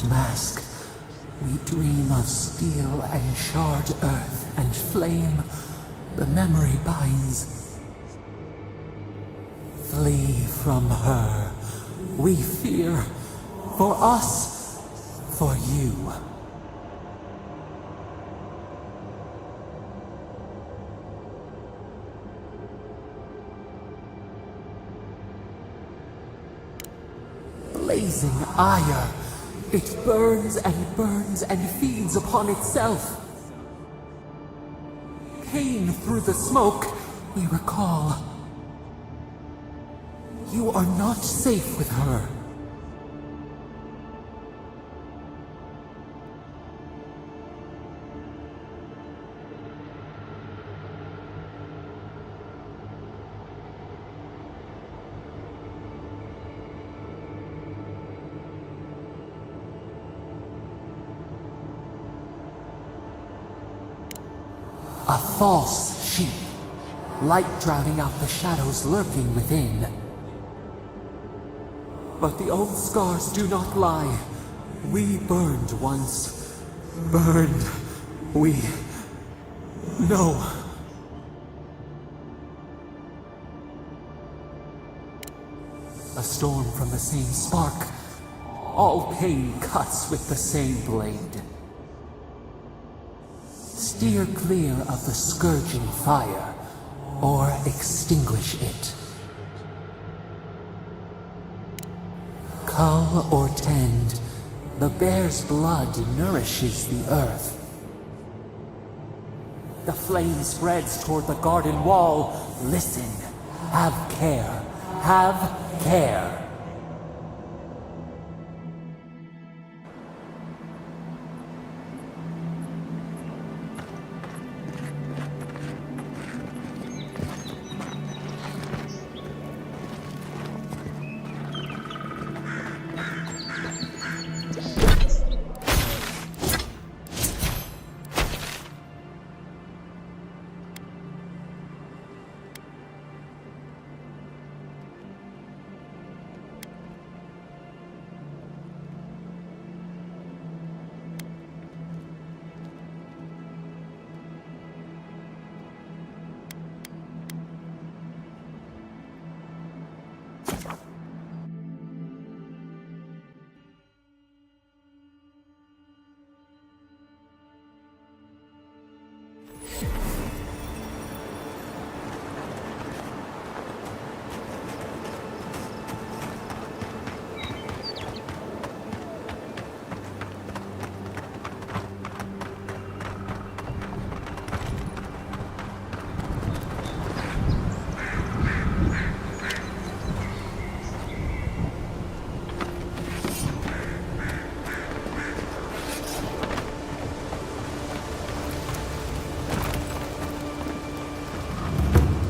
mask. We dream of steel and charred earth and flame. The memory binds. Flee from her. We fear. For us. For you. Blazing ire. It burns and feeds upon itself. Pain through the smoke, we recall. You are not safe with her. A false sheep. Light drowning out the shadows lurking within. But the old scars do not lie. We burned once. Burned. We know. A storm from the same spark. All pain cuts with the same blade. Steer clear of the scourging fire, or extinguish it. Cull or tend, the bear's blood nourishes the earth. The flame spreads toward the garden wall. Listen, have care, have care.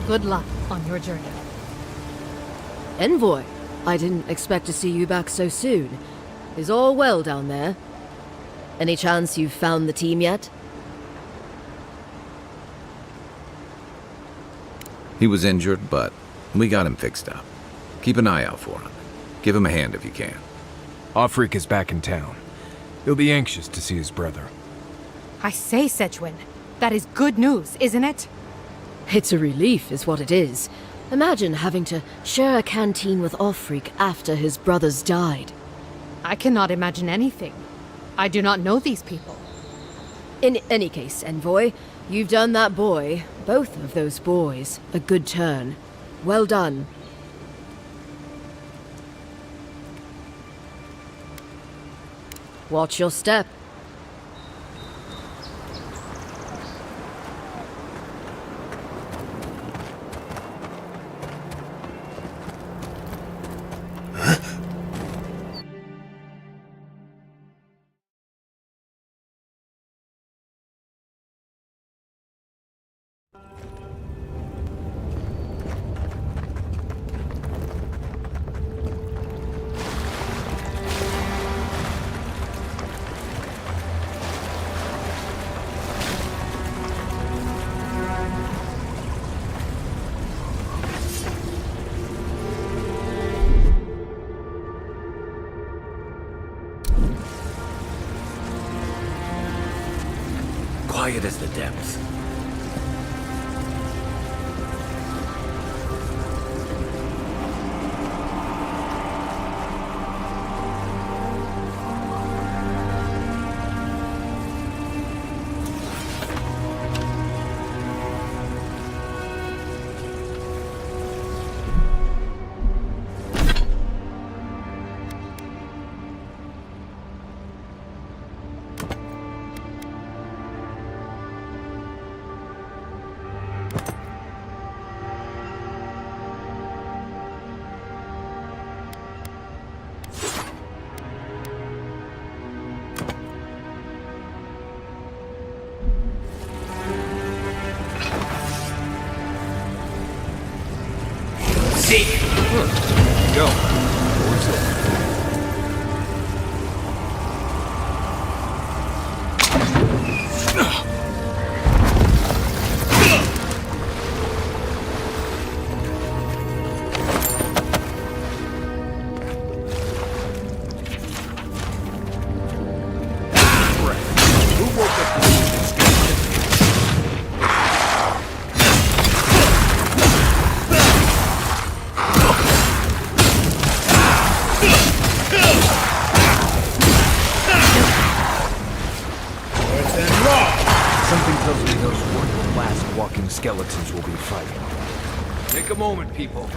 Good luck on your journey. Envoy, I didn't expect to see you back so soon. Is all well down there? Any chance you've found the team yet? He was injured, but we got him fixed up. Keep an eye out for him. Give him a hand if you can. Offreak is back in town. He'll be anxious to see his brother. I say, Sedgwin, that is good news, isn't it? It's a relief, is what it is. Imagine having to share a canteen with Offreak after his brothers died. I cannot imagine anything. I do not know these people. In any case, Envoy, you've done that boy, both of those boys, a good turn. Well done. Watch your step. quiet as the depths. Go. Doors open. Something tells me those weren't the last walking skeletons we'll be fighting. Take a moment, people.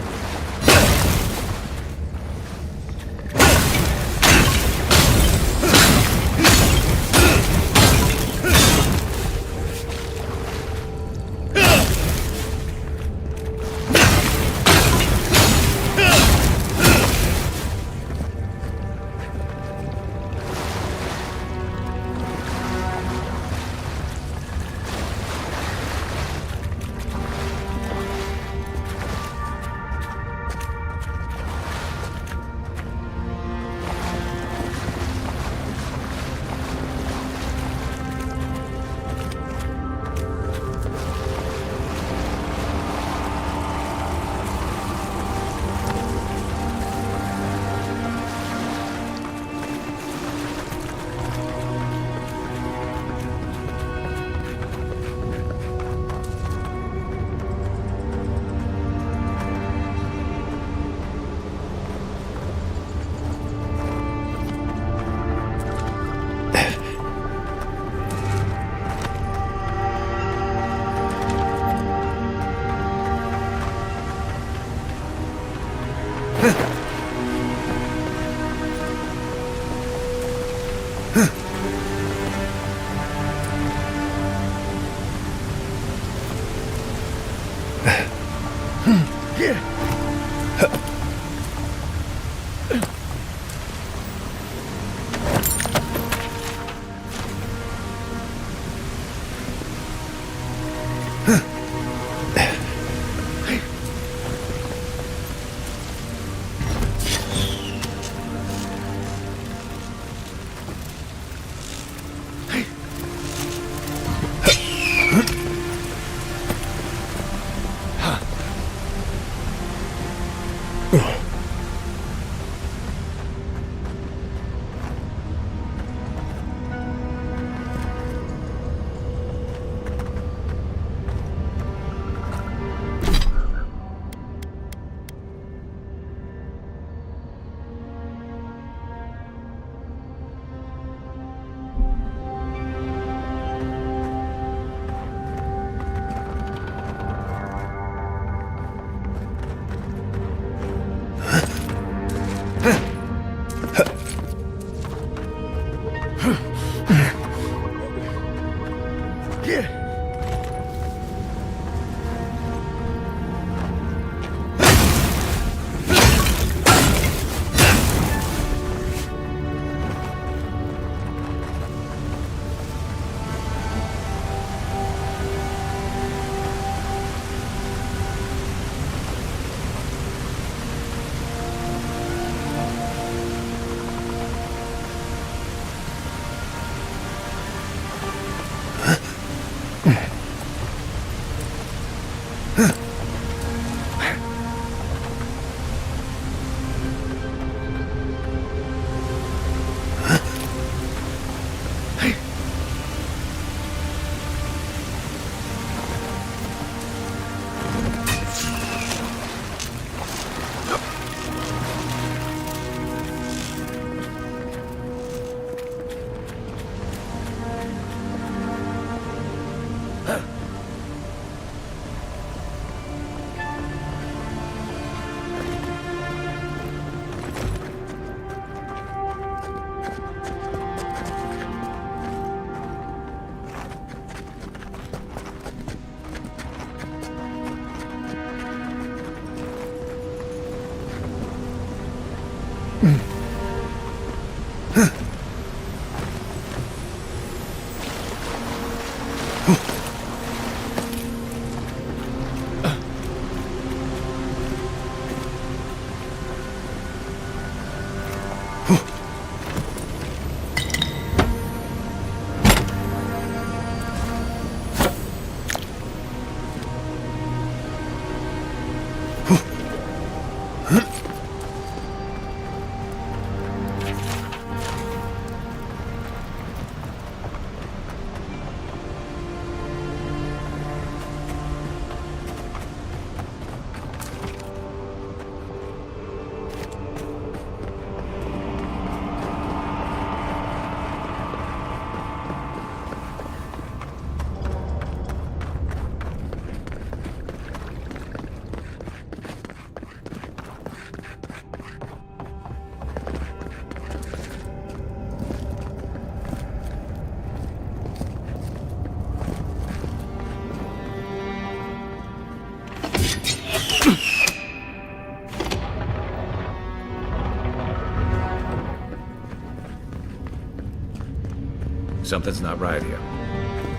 Something's not right here.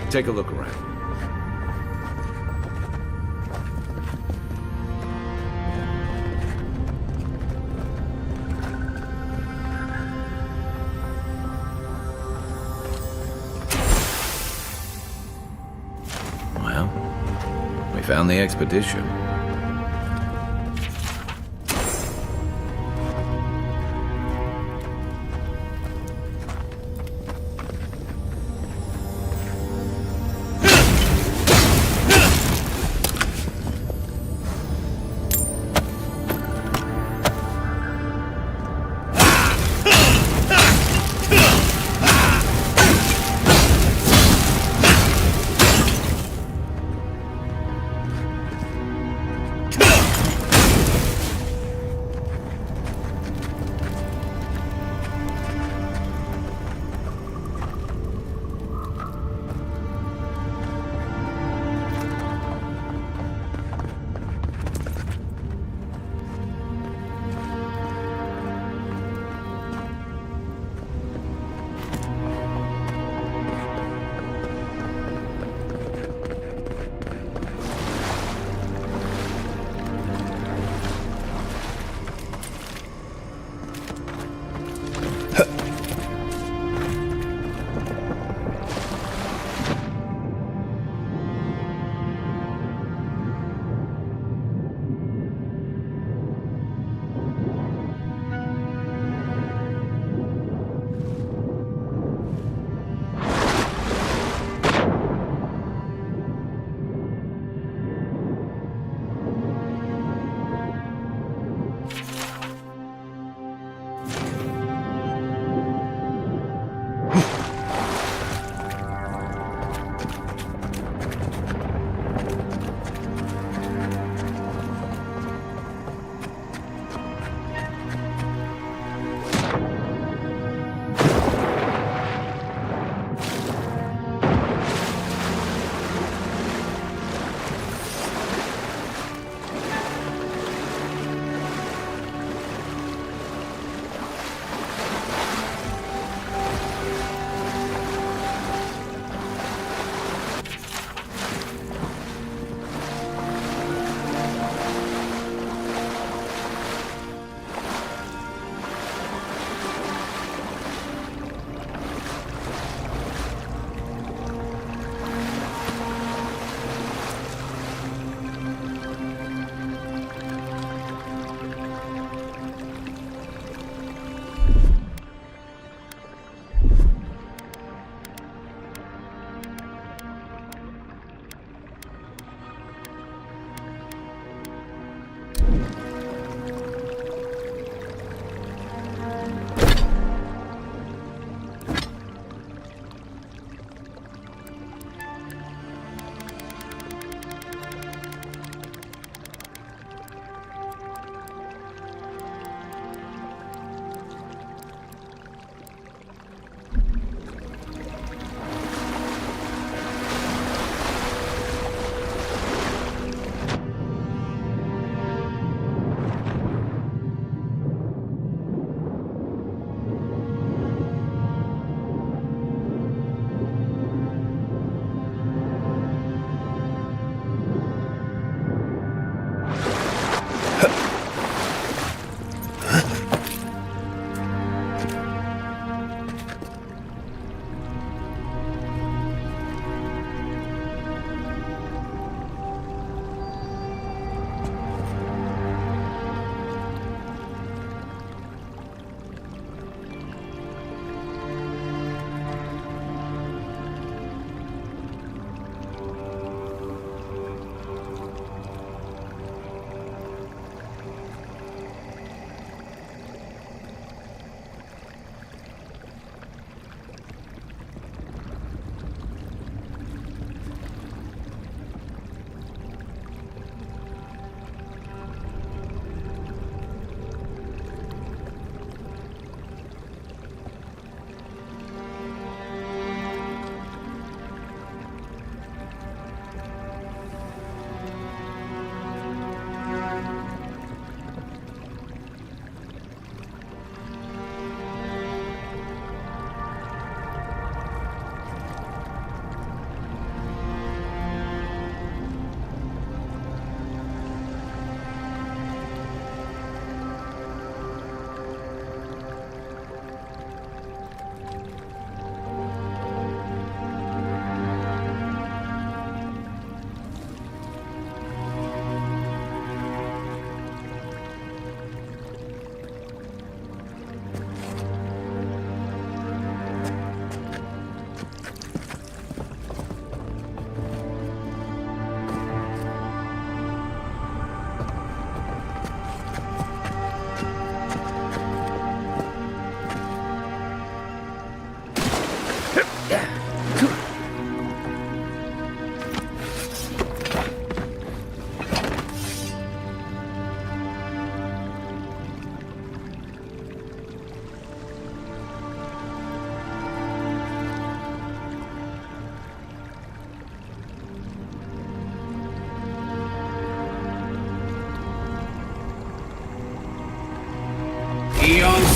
Take a look around. Well, we found the expedition.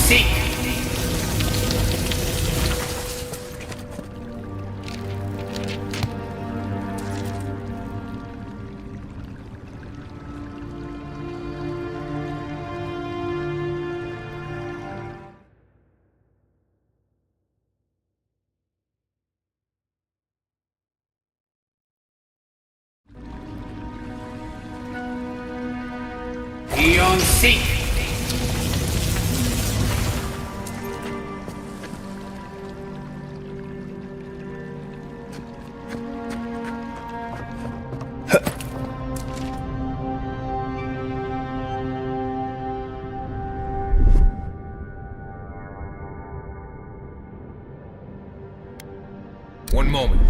seek! Beyond seek! One moment.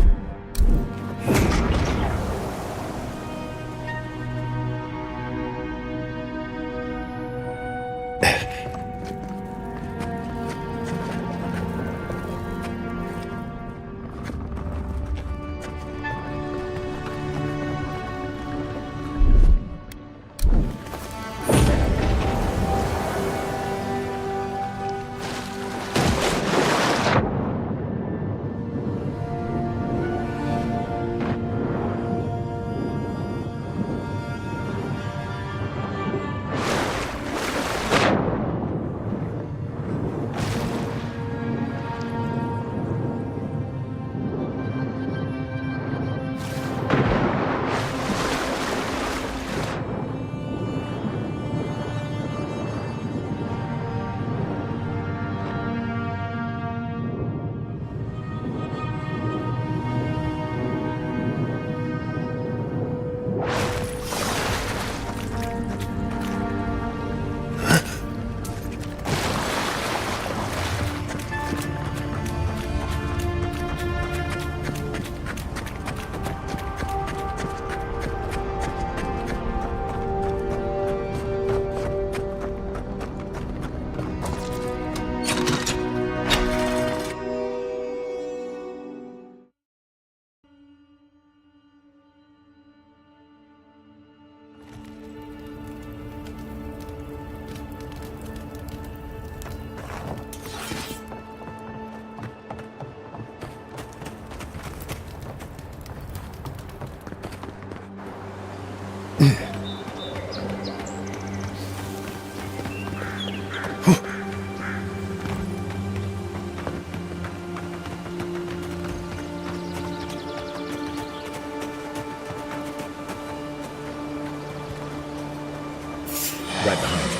Right behind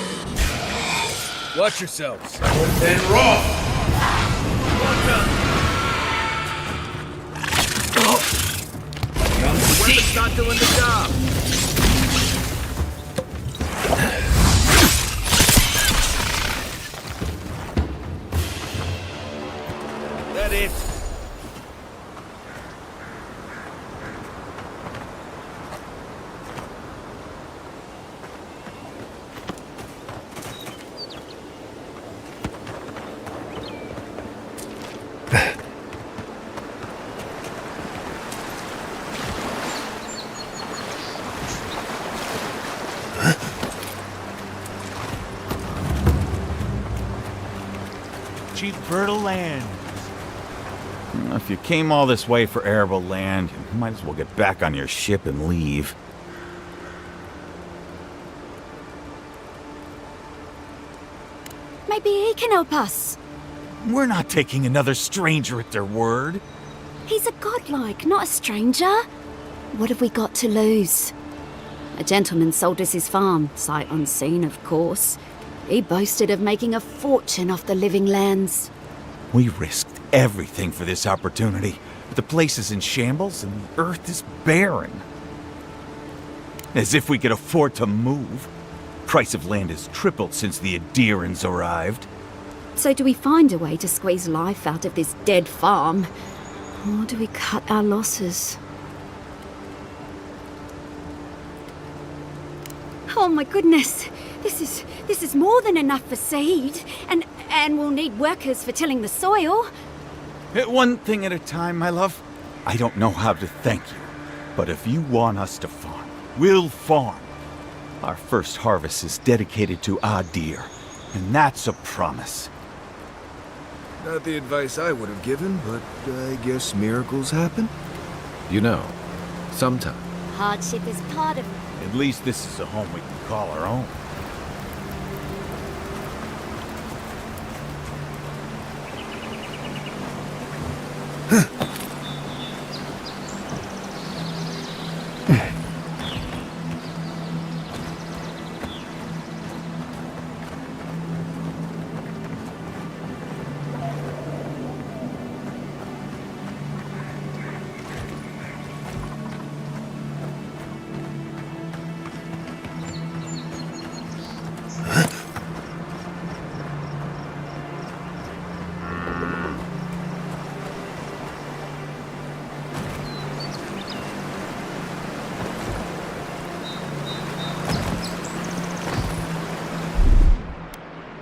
you. Watch yourselves. Then roll! Beyond seek! Weapon's not doing the job. That it? Cheap fertile land. If you came all this way for arable land, you might as well get back on your ship and leave. Maybe he can help us. We're not taking another stranger at their word. He's a godlike, not a stranger. What have we got to lose? A gentleman sold us his farm, sight unseen, of course. He boasted of making a fortune off the living lands. We risked everything for this opportunity. The place is in shambles and the earth is barren. As if we could afford to move. Price of land has tripled since the Adirans arrived. So do we find a way to squeeze life out of this dead farm? Or do we cut our losses? Oh my goodness! This is more than enough for seed. And we'll need workers for tilling the soil. One thing at a time, my love. I don't know how to thank you, but if you want us to farm, we'll farm. Our first harvest is dedicated to Adir, And that's a promise. Not the advice I would have given, but I guess miracles happen. You know, sometimes. Hardship is part of... At least this is a home we can call our own.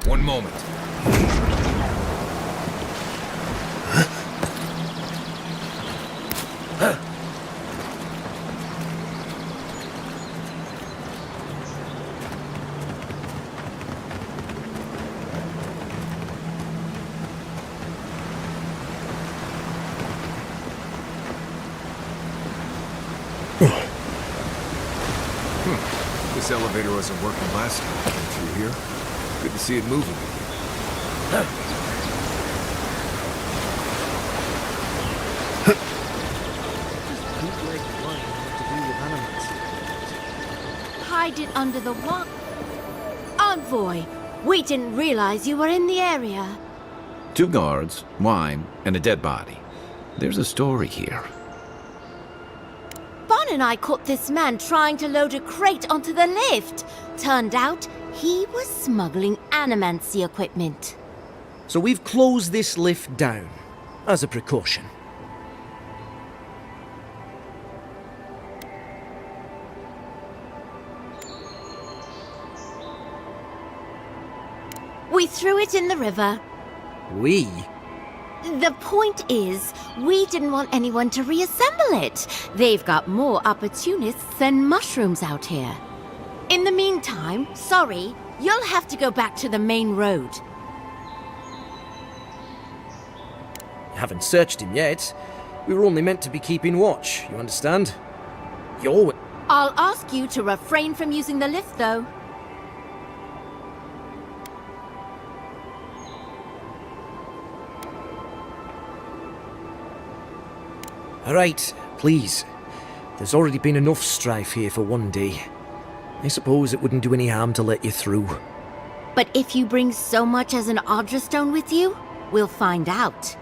One moment. This elevator wasn't working last time I came through here. Good to see it moving again. Hide it under the what? Envoy, we didn't realize you were in the area. 2 guards, wine, and a dead body. There's a story here. Bon and I caught this man trying to load a crate onto the lift. Turned out he was smuggling animancy equipment. So we've closed this lift down, as a precaution. We threw it in the river. We? The point is, we didn't want anyone to reassemble it. They've got more opportunists than mushrooms out here. In the meantime, sorry, you'll have to go back to the main road. Haven't searched him yet. We were only meant to be keeping watch, you understand? You're... I'll ask you to refrain from using the lift, though. Alright, please. There's already been enough strife here for one day. I suppose it wouldn't do any harm to let you through. But if you bring so much as an Audra stone with you, we'll find out.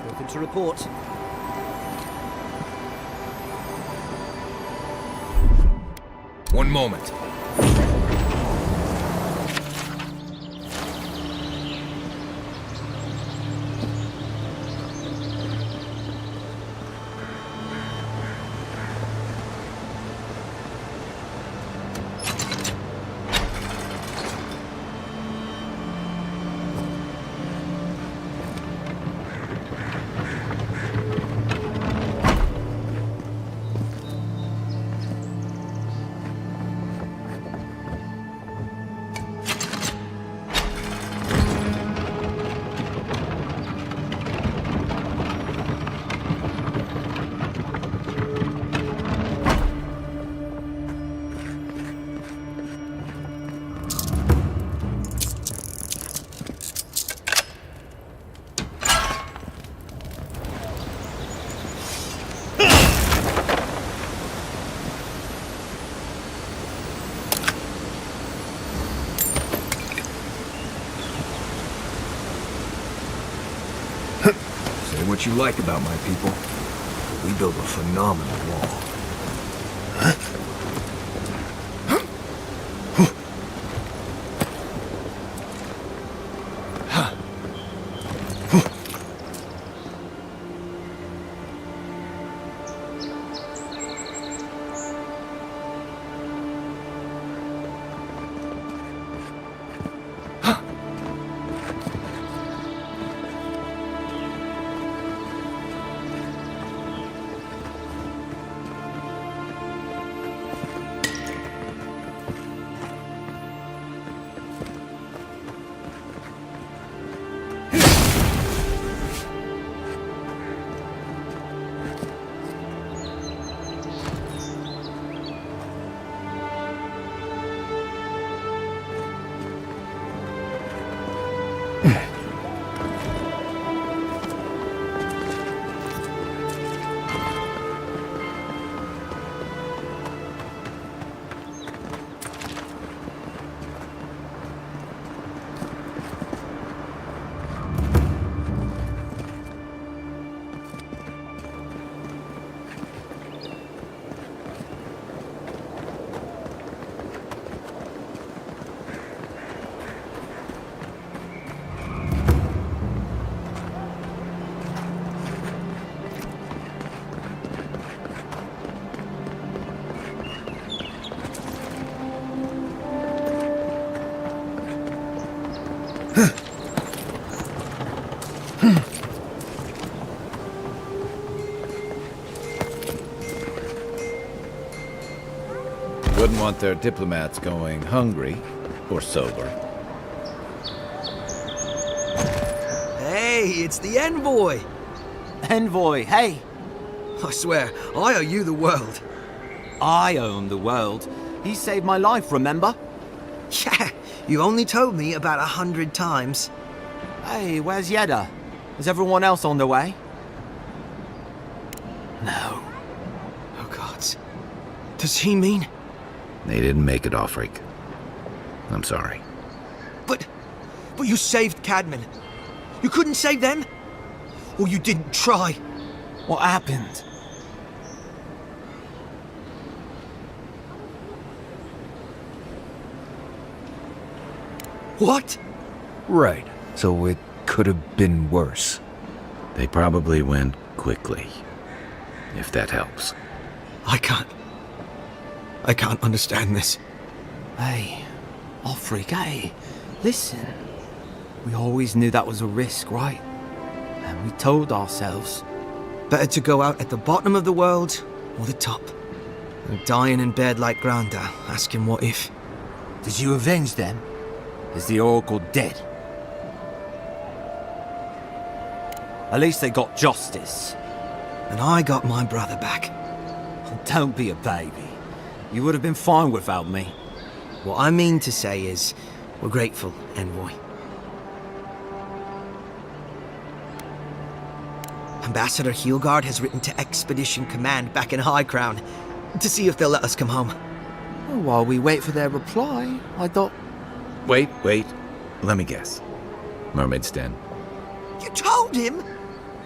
Nothing to report. One moment. Say what you like about my people, but we built a phenomenal wall. Wouldn't want their diplomats going hungry or sober. Hey, it's the envoy! Envoy, hey! I swear, I owe you the world. I own the world. He saved my life, remember? Yeah, you only told me about 100 times. Hey, where's Yeda? Is everyone else on their way? No. Oh, God. Does he mean... They didn't make it, Offreak. I'm sorry. But you saved Cadman. You couldn't save them? Or you didn't try? What happened? What? Right. So it could have been worse. They probably went quickly, if that helps. I can't understand this. Hey, Offreak, hey, listen. We always knew that was a risk, right? And we told ourselves. Better to go out at the bottom of the world or the top. And dying in bed like Granda, asking what if. Did you avenge them? Is the Oracle dead? At least they got justice. And I got my brother back. Don't be a baby. You would have been fine without me. What I mean to say is, we're grateful, Envoy. Ambassador Heelguard has written to Expedition Command back in High Crown to see if they'll let us come home. Well, while we wait for their reply, I thought... Wait. Let me guess. Mermaid's Den. You told him?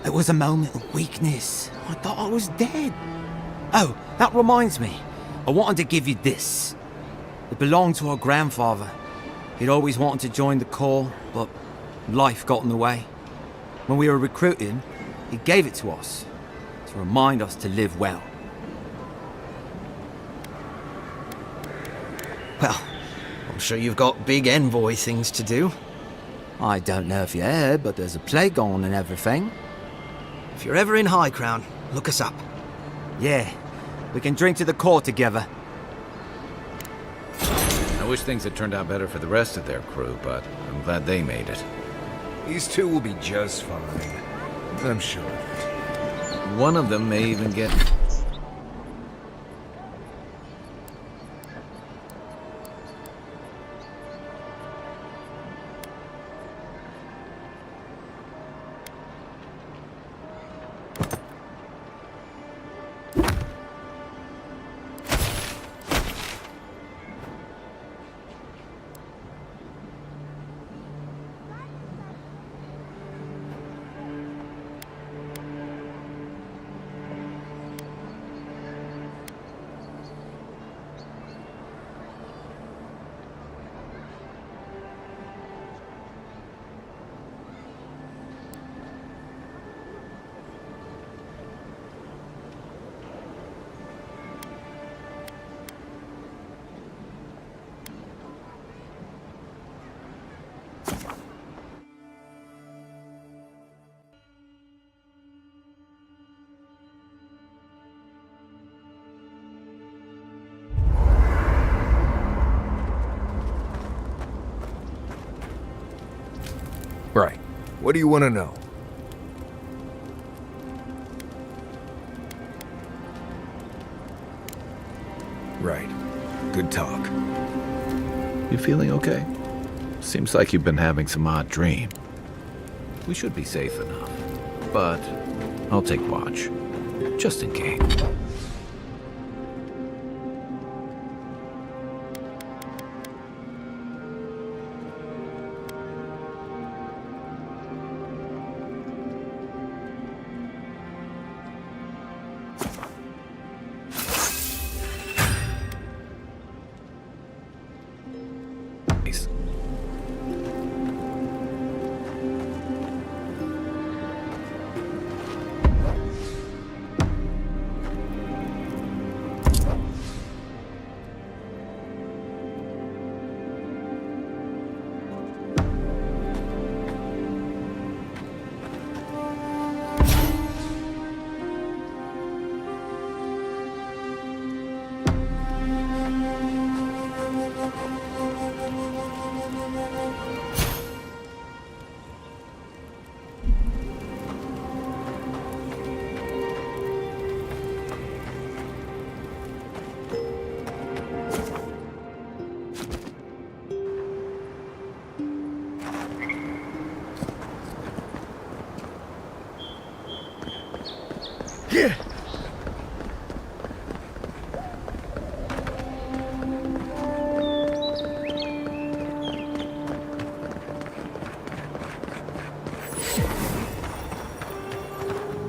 It was a moment of weakness. I thought I was dead. Oh, that reminds me. I wanted to give you this. It belonged to our grandfather. He'd always wanted to join the Corps, but life got in the way. When we were recruiting, he gave it to us to remind us to live well. Well, I'm sure you've got big envoy things to do. I don't know if you heard, but there's a plague on and everything. If you're ever in High Crown, look us up. Yeah, we can drink to the Corps together. I wish things had turned out better for the rest of their crew, but I'm glad they made it. These two will be just fine. I'm sure of it. One of them may even get... Right. What do you want to know? Right. Good talk. You feeling okay? Seems like you've been having some odd dream. We should be safe enough, but I'll take watch, just in case.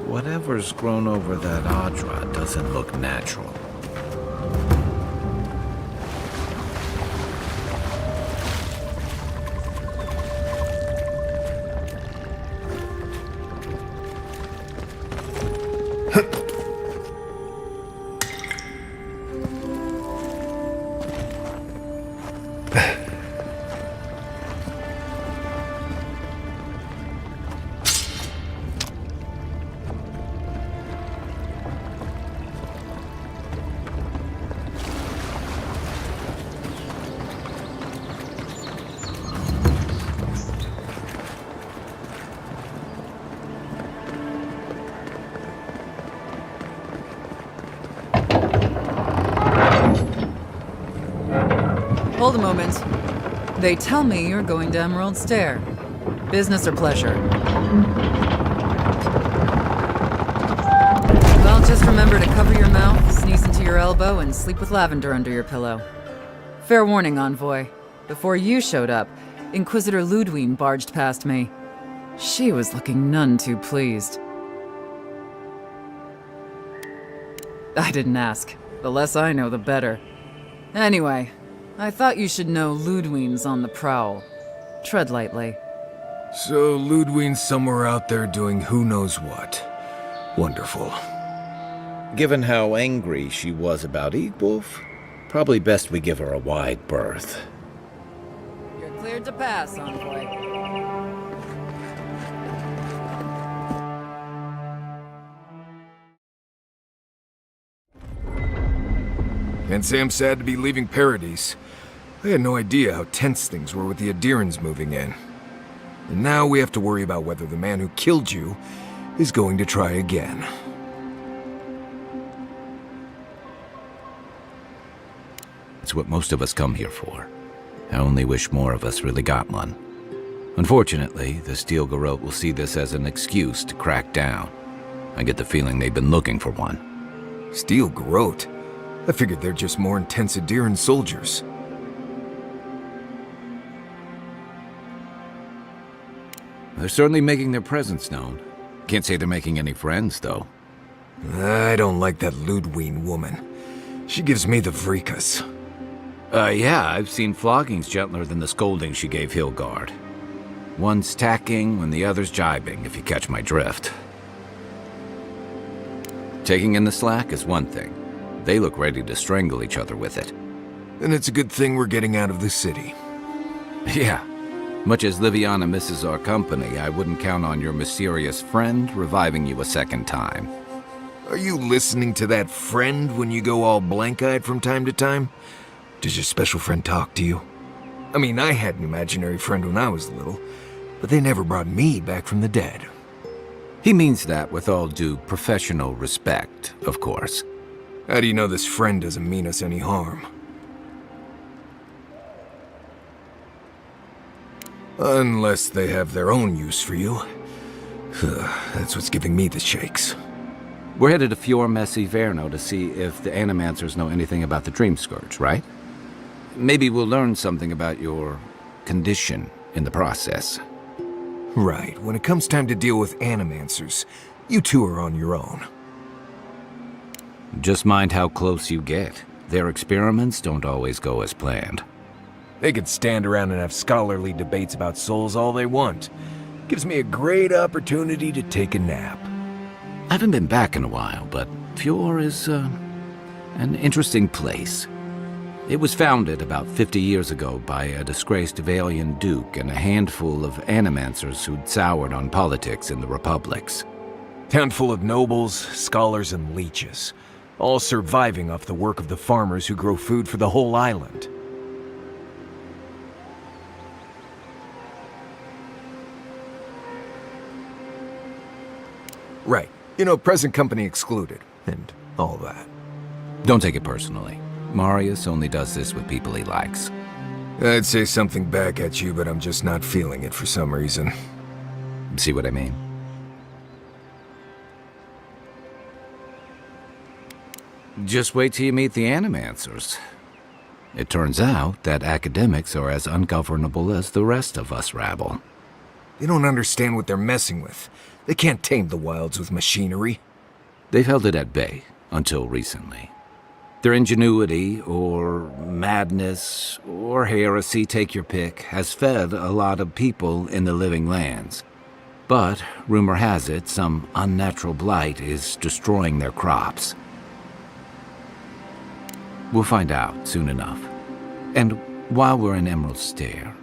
Whatever's grown over that Audra doesn't look natural. Hold a moment. They tell me you're going to Emerald Stair. Business or pleasure? Well, just remember to cover your mouth, sneeze into your elbow, and sleep with lavender under your pillow. Fair warning, Envoy. Before you showed up, Inquisitor Ludwine barged past me. She was looking none too pleased. I didn't ask. The less I know, the better. Anyway, I thought you should know Ludwine's on the prowl. Tread lightly. So Ludwine's somewhere out there doing who knows what. Wonderful. Given how angry she was about Eagwolf, probably best we give her a wide berth. You're cleared to pass, Envoy. Can't say I'm sad to be leaving Paradise. I had no idea how tense things were with the Adirans moving in. And now we have to worry about whether the man who killed you is going to try again. It's what most of us come here for. I only wish more of us really got one. Unfortunately, the Steel Garrote will see this as an excuse to crack down. I get the feeling they've been looking for one. Steel Garrote? I figured they're just more intense Adiran soldiers. They're certainly making their presence known. Can't say they're making any friends, though. I don't like that Ludwine woman. She gives me the vrikas. Yeah, I've seen floggings gentler than the scolding she gave Hilgard. One's tacking when the other's jibing, if you catch my drift. Taking in the slack is one thing. They look ready to strangle each other with it. Then it's a good thing we're getting out of the city. Yeah. Much as Liviana misses our company, I wouldn't count on your mysterious friend reviving you a second time. Are you listening to that friend when you go all blank-eyed from time to time? Does your special friend talk to you? I mean, I had an imaginary friend when I was little, but they never brought me back from the dead. He means that with all due professional respect, of course. How do you know this friend doesn't mean us any harm? Unless they have their own use for you. That's what's giving me the shakes. We're headed to Fior Messi Verno to see if the Animancers know anything about the Dream Scourge, right? Maybe we'll learn something about your condition in the process. Right. When it comes time to deal with Animancers, you two are on your own. Just mind how close you get. Their experiments don't always go as planned. They could stand around and have scholarly debates about souls all they want. Gives me a great opportunity to take a nap. I haven't been back in a while, but Fior is, an interesting place. It was founded about 50 years ago by a disgraced Valian duke and a handful of Animancers who'd soured on politics in the republics. Town full of nobles, scholars, and leeches, all surviving off the work of the farmers who grow food for the whole island. Right. You know, present company excluded, and all that. Don't take it personally. Marius only does this with people he likes. I'd say something back at you, but I'm just not feeling it for some reason. See what I mean? Just wait till you meet the Animancers. It turns out that academics are as ungovernable as the rest of us rabble. They don't understand what they're messing with. They can't tame the wilds with machinery. They've held it at bay until recently. Their ingenuity, or madness, or heresy, take your pick, has fed a lot of people in the living lands. But, rumor has it, some unnatural blight is destroying their crops. We'll find out soon enough. And while we're in Emerald Stair,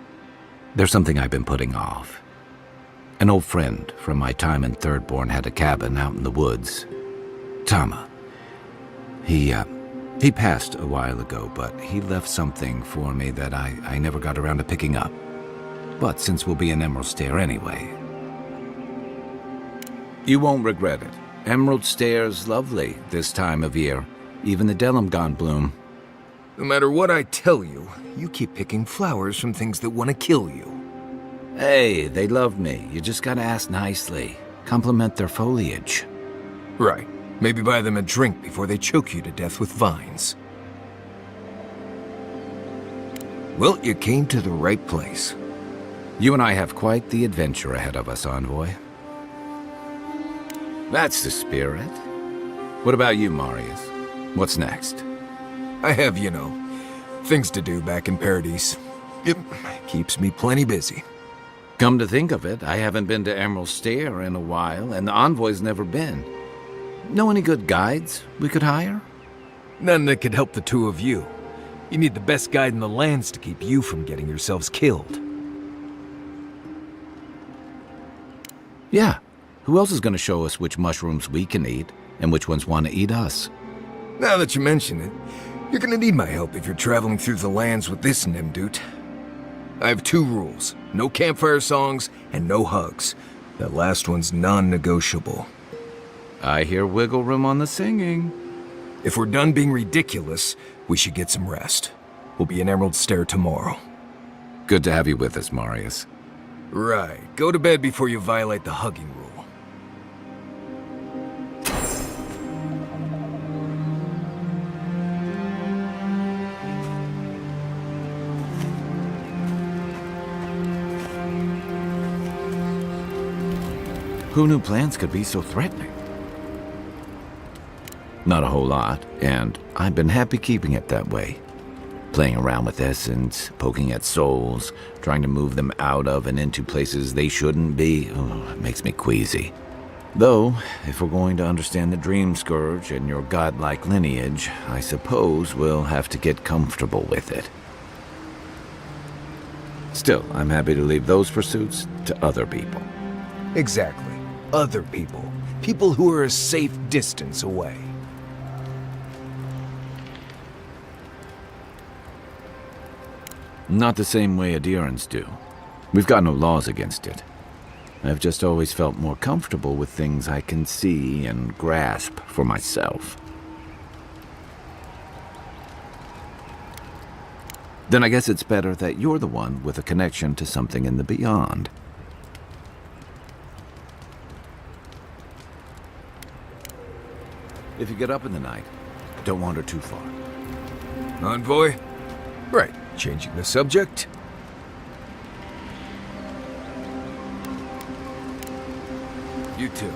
there's something I've been putting off. An old friend from my time in Thirdborn had a cabin out in the woods. Tama. He passed a while ago, but he left something for me that I never got around to picking up. But since we'll be in Emerald Stair anyway... You won't regret it. Emerald Stair's lovely this time of year. Even the Delimgon bloom. No matter what I tell you, you keep picking flowers from things that want to kill you. Hey, they love me. You just gotta ask nicely. Compliment their foliage. Right. Maybe buy them a drink before they choke you to death with vines. Well, you came to the right place. You and I have quite the adventure ahead of us, Envoy. That's the spirit. What about you, Marius? What's next? I have, things to do back in Paradise. It keeps me plenty busy. Come to think of it, I haven't been to Emerald Stair in a while, and the Envoy's never been. Know any good guides we could hire? None that could help the two of you. You need the best guide in the lands to keep you from getting yourselves killed. Yeah. Who else is going to show us which mushrooms we can eat, and which ones want to eat us? Now that you mention it, you're gonna need my help if you're traveling through the lands with this Nimdut. I have 2 rules. No campfire songs, and no hugs. That last one's non-negotiable. I hear wiggle room on the singing. If we're done being ridiculous, we should get some rest. We'll be in Emerald Stair tomorrow. Good to have you with us, Marius. Right. Go to bed before you violate the hugging rule. Who knew plants could be so threatening? Not a whole lot, and I've been happy keeping it that way. Playing around with essence, poking at souls, trying to move them out of and into places they shouldn't be, it makes me queasy. Though, if we're going to understand the Dream Scourge and your godlike lineage, I suppose we'll have to get comfortable with it. Still, I'm happy to leave those pursuits to other people. Exactly. Other people. People who are a safe distance away. Not the same way adherents do. We've got no laws against it. I've just always felt more comfortable with things I can see and grasp for myself. Then I guess it's better that you're the one with a connection to something in the beyond. If you get up in the night, don't wander too far. Envoy? Right. Changing the subject? You too.